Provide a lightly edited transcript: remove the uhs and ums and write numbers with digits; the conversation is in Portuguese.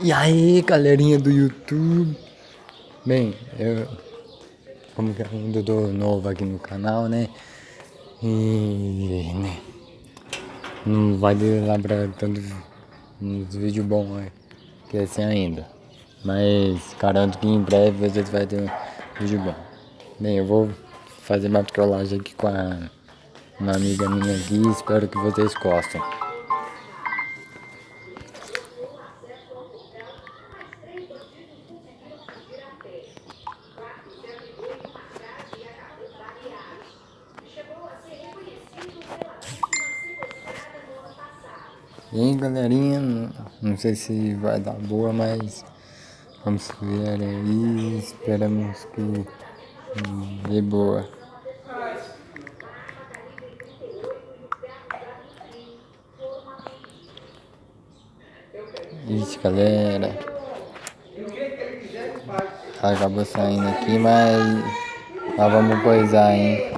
E aí, galerinha do YouTube? Bem, como que é um doutor novo aqui no canal, né? E né, não vai lembrar tanto uns vídeos bons que assim ainda. Mas garanto que em breve vocês vão ter um vídeo bom. Bem, eu vou fazer uma trollagem aqui com uma amiga minha aqui, espero que vocês gostem. E aí, galerinha, não sei se vai dar boa, mas vamos ver aí, esperamos que dê boa. Isso, galera, acabou saindo aqui, mas vamos coisar, hein.